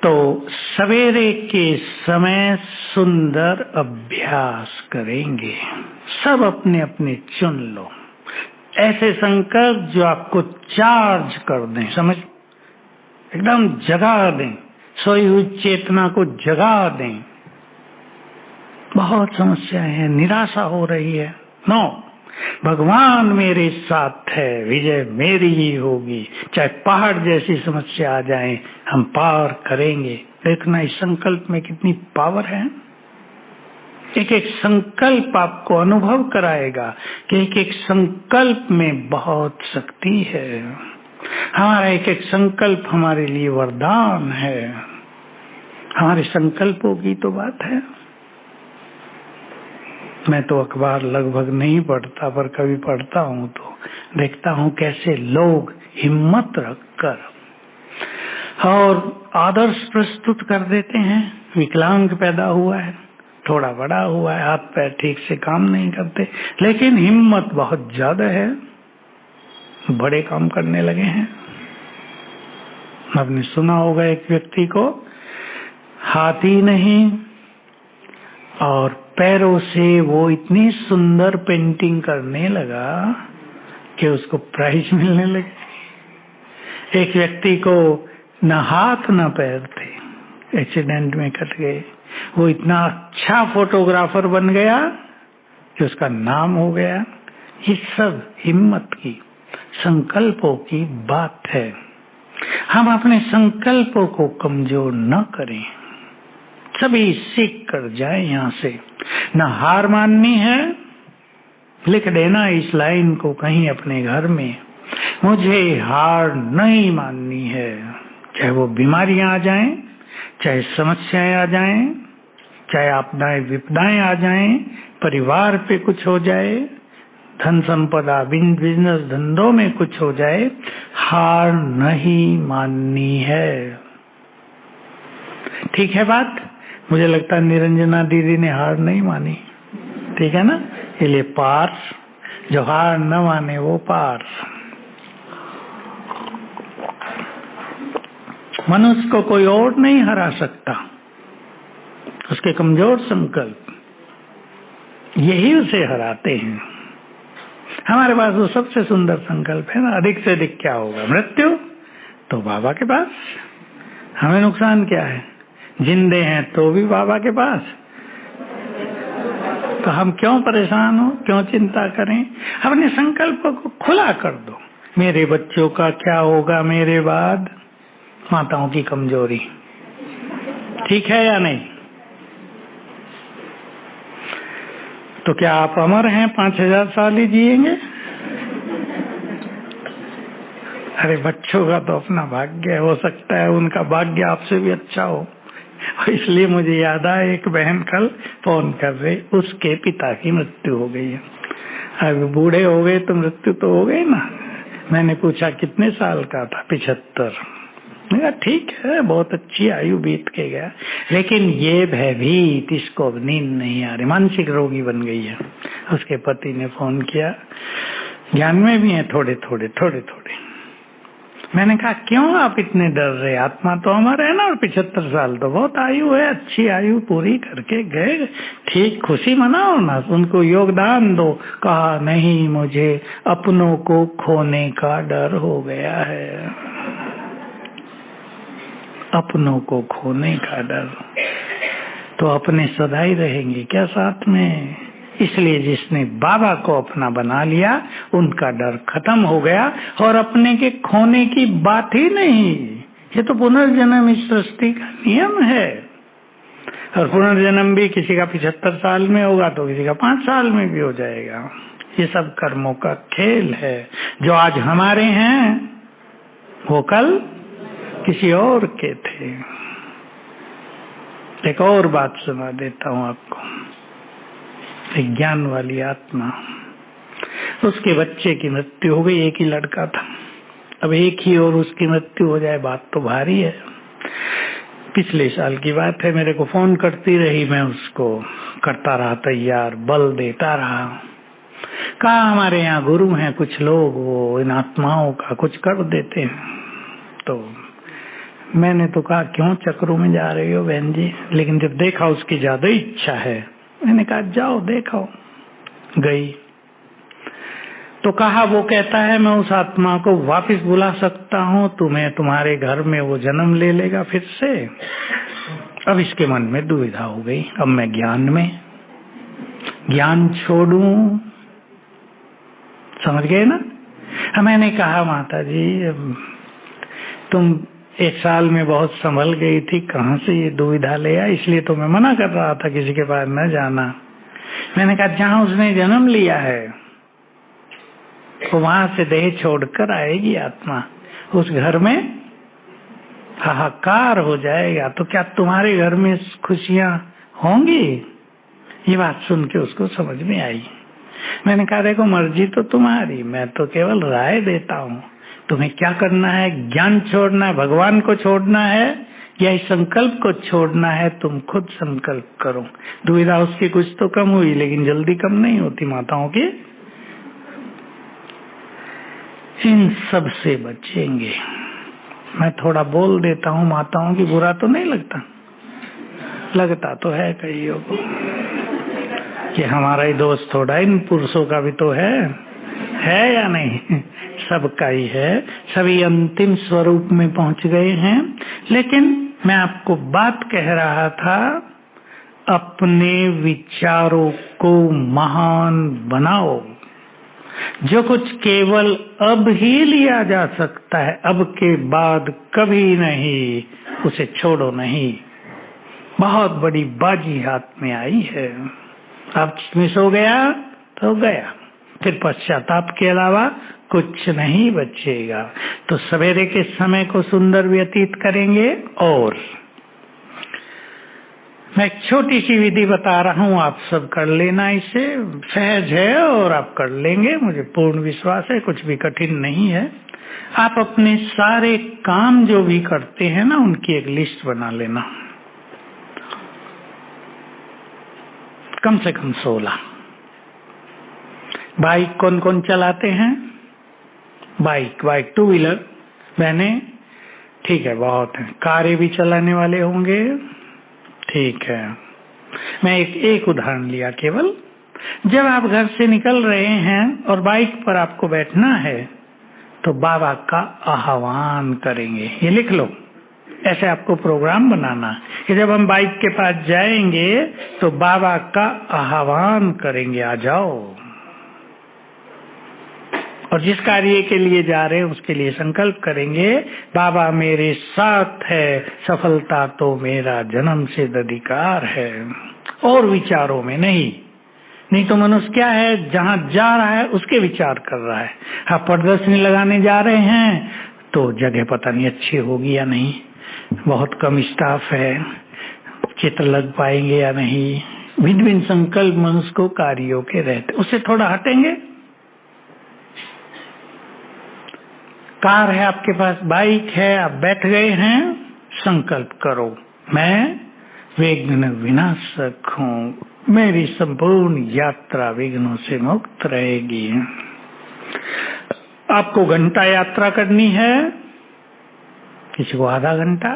तो सवेरे के समय सुंदर अभ्यास करेंगे, सब अपने अपने चुन लो ऐसे संकल्प जो आपको चार्ज कर दें, समझ, एकदम जगा दें, सोई हुई चेतना को जगा दें। बहुत समस्याएं हैं, निराशा हो रही है, नो, भगवान मेरे साथ है, विजय मेरी ही होगी, चाहे पहाड़ जैसी समस्या आ जाए हम पार करेंगे। देखना इस संकल्प में कितनी पावर है। एक एक संकल्प आपको अनुभव कराएगा कि एक एक संकल्प में बहुत शक्ति है। हमारा एक एक संकल्प हमारे लिए वरदान है। हमारे संकल्पों की तो बात है। मैं तो अखबार लगभग नहीं पढ़ता, पर कभी पढ़ता हूँ तो देखता हूँ कैसे लोग हिम्मत रखकर और आदर्श प्रस्तुत कर देते हैं। विकलांग पैदा हुआ है, थोड़ा बड़ा हुआ है, हाथ पैर ठीक से काम नहीं करते, लेकिन हिम्मत बहुत ज्यादा है, बड़े काम करने लगे हैं। आपने सुना होगा एक व्यक्ति को हाथ ही नहीं और पैरों से वो इतनी सुंदर पेंटिंग करने लगा कि उसको प्राइज मिलने लगे। एक व्यक्ति को न हाथ न पैर थे, एक्सीडेंट में कट गए, वो इतना अच्छा फोटोग्राफर बन गया कि उसका नाम हो गया। ये सब हिम्मत की, संकल्पों की बात है। हम अपने संकल्पों को कमजोर न करें, सभी सीख कर जाए। यहाँ से न हार माननी है, लिख देना इस लाइन को कहीं अपने घर में, मुझे हार नहीं माननी है। चाहे वो बीमारियां आ जाएं, चाहे समस्याएं आ जाएं, चाहे आपदाएं विपदाएं आ जाएं, परिवार पे कुछ हो जाए, धन संपदा बिजनेस धंधों में कुछ हो जाए, हार नहीं माननी है। ठीक है बात? मुझे लगता है निरंजना दीदी ने हार नहीं मानी, ठीक है ना? इसलिए पार, जो हार न माने वो पार। मनुष्य को कोई और नहीं हरा सकता, उसके कमजोर संकल्प यही उसे हराते हैं। हमारे पास वो सबसे सुंदर संकल्प है ना, अधिक से अधिक क्या होगा? मृत्यु। तो बाबा के पास हमें नुकसान क्या है? जिंदे हैं तो भी बाबा के पास, तो हम क्यों परेशान हो, क्यों चिंता करें? अपने संकल्प को खुला कर दो। मेरे बच्चों का क्या होगा मेरे बाद? माताओं की कमजोरी, ठीक है या नहीं? तो क्या आप अमर हैं, 5000 साल ही जिएंगे? अरे बच्चों का तो अपना भाग्य है, हो सकता है उनका भाग्य आपसे भी अच्छा हो। इसलिए मुझे याद आया, एक बहन कल फोन कर रही, उसके पिता की मृत्यु हो गई है। अब बूढ़े हो गए तो मृत्यु तो हो गई ना। मैंने पूछा कितने साल का था? 75। मैंने कहा ठीक है, बहुत अच्छी आयु बीत के गया, लेकिन ये भयभीत, इसको नींद नहीं आ रही, मानसिक रोगी बन गई है। उसके पति ने फोन किया, ज्ञान में भी है थोड़े थोड़े थोड़े थोड़े। मैंने कहा क्यों आप इतने डर रहे? आत्मा तो अमर है ना, और 75 साल तो बहुत आयु है, अच्छी आयु पूरी करके गए, ठीक खुशी मनाओ ना, उनको योगदान दो। कहा नहीं, मुझे अपनों को खोने का डर हो गया है, अपनों को खोने का डर। तो अपने सदा ही रहेंगे क्या साथ में? इसलिए जिसने बाबा को अपना बना लिया, उनका डर खत्म हो गया, और अपने के खोने की बात ही नहीं। ये तो पुनर्जन्म इस सृष्टि का नियम है। और पुनर्जन्म भी किसी का 75 साल में होगा तो किसी का 5 साल में भी हो जाएगा। ये सब कर्मों का खेल है। जो आज हमारे हैं वो कल किसी और के थे। एक और बात सुना देता हूं आपको। एक ज्ञान वाली आत्मा, उसके बच्चे की मृत्यु हो गई। एक ही लड़का था। अब एक ही और उसकी मृत्यु हो जाए, बात तो भारी है। पिछले साल की बात है। मेरे को फोन करती रही, मैं उसको करता रहा तैयार, बल देता रहा। कहा हमारे यहाँ गुरु हैं कुछ लोग, वो इन आत्माओं का कुछ कर देते हैं। तो मैंने तो कहा क्यों चक्रों में जा रही हो बहन जी। लेकिन जब देखा उसकी ज्यादा इच्छा है, मैंने कहा जाओ देखो। गई तो कहा, वो कहता है मैं उस आत्मा को वापस बुला सकता हूँ, तुम्हें तुम्हारे घर में वो जन्म ले लेगा फिर से। अब इसके मन में दुविधा हो गई। अब मैं ज्ञान छोड़ूं, समझ गए ना। मैंने कहा माता जी तुम 1 साल में बहुत संभल गई थी, कहाँ से ये दुविधा ले आया, इसलिए तो मैं मना कर रहा था किसी के पास न जाना। मैंने कहा जहाँ उसने जन्म लिया है तो वहां से देह छोड़कर आएगी आत्मा, उस घर में हाहाकार हो जाएगा। तो क्या तुम्हारे घर में खुशियां होंगी? ये बात सुन के उसको समझ में आई। मैंने कहा देखो मर्जी तो तुम्हारी, मैं तो केवल राय देता हूँ। तुम्हें क्या करना है? ज्ञान छोड़ना है, भगवान को छोड़ना है या इस संकल्प को छोड़ना है? तुम खुद संकल्प करो। दुविधा उसकी कुछ तो कम हुई, लेकिन जल्दी कम नहीं होती माताओं की। इन सब से बचेंगे। मैं थोड़ा बोल देता हूँ माताओं की, बुरा तो नहीं लगता? लगता तो है कईयों को कि हमारा ही दोस्त थोड़ा, इन पुरुषों का भी तो है या नहीं? सबका ही है। सभी अंतिम स्वरूप में पहुंच गए हैं। लेकिन मैं आपको बात कह रहा था, अपने विचारों को महान बनाओ। जो कुछ केवल अब ही लिया जा सकता है, अब के बाद कभी नहीं, उसे छोड़ो नहीं। बहुत बड़ी बाजी हाथ में आई है। अब मिस हो गया तो गया, फिर पश्चाताप के अलावा कुछ नहीं बचेगा। तो सवेरे के समय को सुंदर व्यतीत करेंगे। और मैं एक छोटी सी विधि बता रहा हूँ, आप सब कर लेना। इसे सहज है और आप कर लेंगे, मुझे पूर्ण विश्वास है। कुछ भी कठिन नहीं है। आप अपने सारे काम जो भी करते हैं ना, उनकी एक लिस्ट बना लेना, कम से कम 16। बाइक कौन कौन चलाते हैं? बाइक 2 व्हीलर बहने, ठीक है, बहुत है। कारें भी चलाने वाले होंगे, ठीक है। मैं एक उदाहरण लिया केवल। जब आप घर से निकल रहे हैं और बाइक पर आपको बैठना है तो बाबा का आह्वान करेंगे। ये लिख लो, ऐसे आपको प्रोग्राम बनाना कि जब हम बाइक के पास जाएंगे तो बाबा का आह्वान करेंगे, आ जाओ। और जिस कार्य के लिए जा रहे हैं उसके लिए संकल्प करेंगे, बाबा मेरे साथ है, सफलता तो मेरा जन्म सिद्ध अधिकार है। और विचारों में नहीं तो मनुष्य क्या है, जहाँ जा रहा है उसके विचार कर रहा है। आप प्रदर्शनी लगाने जा रहे हैं तो जगह पता नहीं अच्छी होगी या नहीं, बहुत कम स्टाफ है, चित्र लग पाएंगे या नहीं। भिन्न भिन्न संकल्प मनुष्य को कार्यों के रहते, उससे थोड़ा हटेंगे। कार है आपके पास, बाइक है, आप बैठ गए हैं, संकल्प करो मैं विघ्न विनाशक हूँ, मेरी संपूर्ण यात्रा विघ्नों से मुक्त रहेगी। आपको घंटा यात्रा करनी है, किसी को आधा घंटा।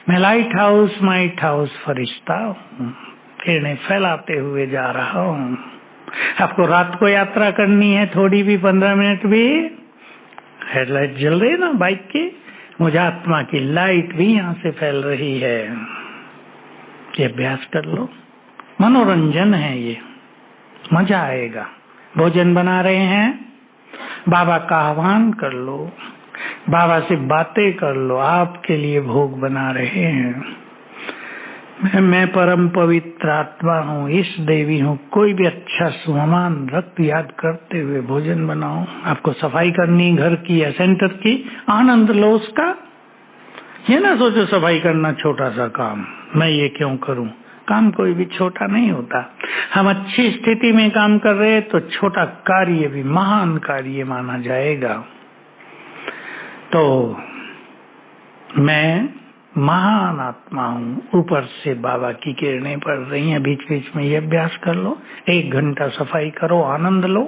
मैं लाइट हाउस माइट हाउस फरिश्ता हूँ, किरणें फैलाते हुए जा रहा हूँ। आपको रात को यात्रा करनी है, थोड़ी भी, 15 मिनट भी, हेडलाइट जल रही है ना बाइक की, मुझे आत्मा की लाइट भी यहाँ से फैल रही है। ये अभ्यास कर लो, मनोरंजन है ये, मजा आएगा। भोजन बना रहे हैं, बाबा का आह्वान कर लो, बाबा से बातें कर लो, आपके लिए भोग बना रहे हैं। मैं परम पवित्र आत्मा हूँ, इस देवी हूँ। कोई भी अच्छा सुममान रक्त याद करते हुए भोजन बनाओ। आपको सफाई करनी घर की या सेंटर की, आनंद लो उसका। ये ना सोचो सफाई करना छोटा सा काम, मैं ये क्यों करूं। काम कोई भी छोटा नहीं होता। हम अच्छी स्थिति में काम कर रहे हैं तो छोटा कार्य भी महान कार्य माना जाएगा। तो मैं महान आत्मा हूँ, ऊपर से बाबा की किरणें पड़ रही हैं। बीच बीच में ये अभ्यास कर लो, 1 घंटा सफाई करो, आनंद लो।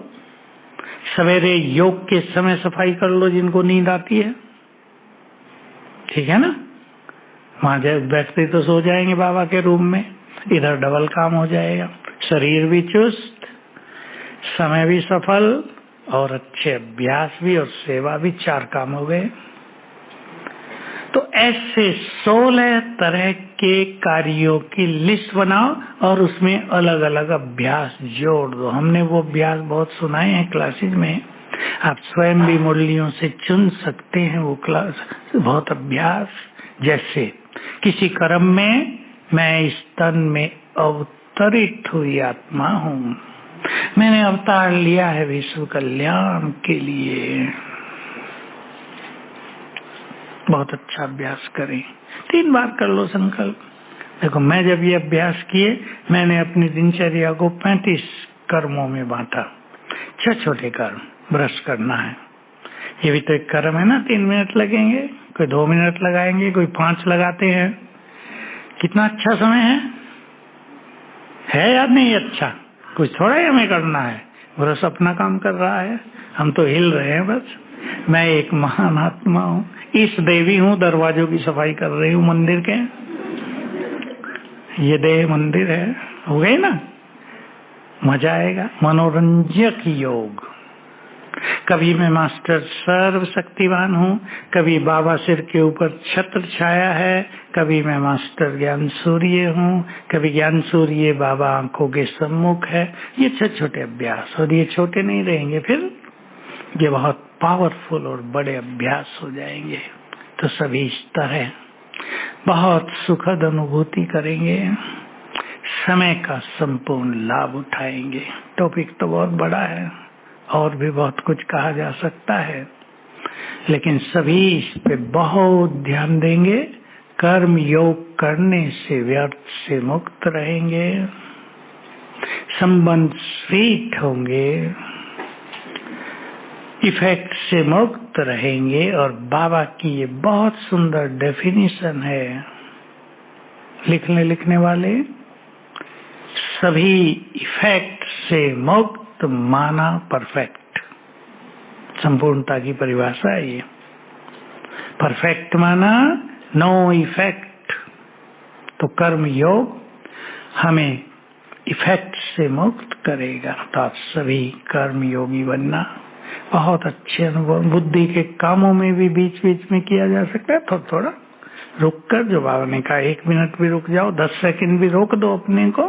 सवेरे योग के समय सफाई कर लो जिनको नींद आती है, ठीक है ना। वहां बैठते तो सो जाएंगे बाबा के रूम में, इधर डबल काम हो जाएगा। शरीर भी चुस्त, समय भी सफल और अच्छे अभ्यास भी और सेवा भी, 4 काम हो गए। तो ऐसे 16 तरह के कार्यों की लिस्ट बनाओ और उसमें अलग अलग अभ्यास जोड़ दो। हमने वो अभ्यास बहुत सुनाए हैं क्लासेज में, आप स्वयं भी मुरलियों से चुन सकते हैं वो क्लास, बहुत अभ्यास। जैसे किसी कर्म में मैं इस तन में अवतरित हुई आत्मा हूँ, मैंने अवतार लिया है विश्व कल्याण के लिए। बहुत अच्छा अभ्यास करें, 3 बार कर लो संकल्प। देखो मैं जब ये अभ्यास किए, मैंने अपनी दिनचर्या को 35 कर्मों में बांटा। 6 छोटे कर्म, ब्रश करना है, ये भी तो एक कर्म है ना। 3 मिनट लगेंगे, कोई 2 मिनट लगाएंगे, कोई 5 लगाते हैं। कितना अच्छा समय है या नहीं अच्छा? कुछ थोड़ा ही हमें करना है, ब्रश अपना काम कर रहा है, हम तो हिल रहे हैं बस। मैं एक महान आत्मा हूँ, इस देवी हूँ, दरवाजों की सफाई कर रही हूँ मंदिर के। ये देह मंदिर है, हो गई ना। मजा आएगा। मनोरंजक योग। कभी मैं मास्टर सर्व शक्तिवान हूँ, कभी बाबा सिर के ऊपर छत्र छाया है, कभी मैं मास्टर ज्ञान सूर्य हूँ, कभी ज्ञान सूर्य बाबा आंखों के सम्मुख है। ये छोटे छोटे अभ्यास, और ये छोटे नहीं रहेंगे, फिर ये बहुत पावरफुल और बड़े अभ्यास हो जाएंगे। तो सभी इस तरह बहुत सुखद अनुभूति करेंगे, समय का संपूर्ण लाभ उठाएंगे। टॉपिक तो बहुत बड़ा है और भी बहुत कुछ कहा जा सकता है, लेकिन सभी इस पे बहुत ध्यान देंगे। कर्म योग करने से व्यर्थ से मुक्त रहेंगे, संबंध स्वीट होंगे, इफेक्ट से मुक्त रहेंगे। और बाबा की ये बहुत सुंदर डेफिनेशन है, लिखने वाले, सभी इफेक्ट से मुक्त माना परफेक्ट। संपूर्णता की परिभाषा है ये। परफेक्ट माना नो इफेक्ट। तो कर्म योग हमें इफेक्ट से मुक्त करेगा। तो आप सभी कर्म योगी बनना। बहुत अच्छे अनुभव बुद्धि के कामों में भी बीच बीच में किया जा सकता है। थोड़ा थोड़ा रुक कर, जो बाबा ने कहा 1 मिनट भी रुक जाओ, 10 सेकंड भी रोक दो अपने को,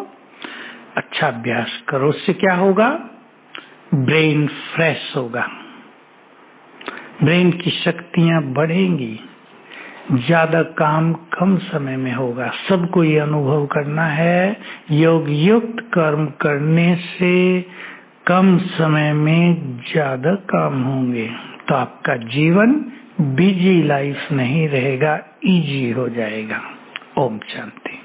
अच्छा अभ्यास करो। उससे क्या होगा? ब्रेन फ्रेश होगा, ब्रेन की शक्तियां बढ़ेंगी, ज्यादा काम कम समय में होगा। सबको ये अनुभव करना है, योग युक्त कर्म करने से कम समय में ज्यादा काम होंगे। तो आपका जीवन बिजी लाइफ नहीं रहेगा, इजी हो जाएगा। ओम शांति।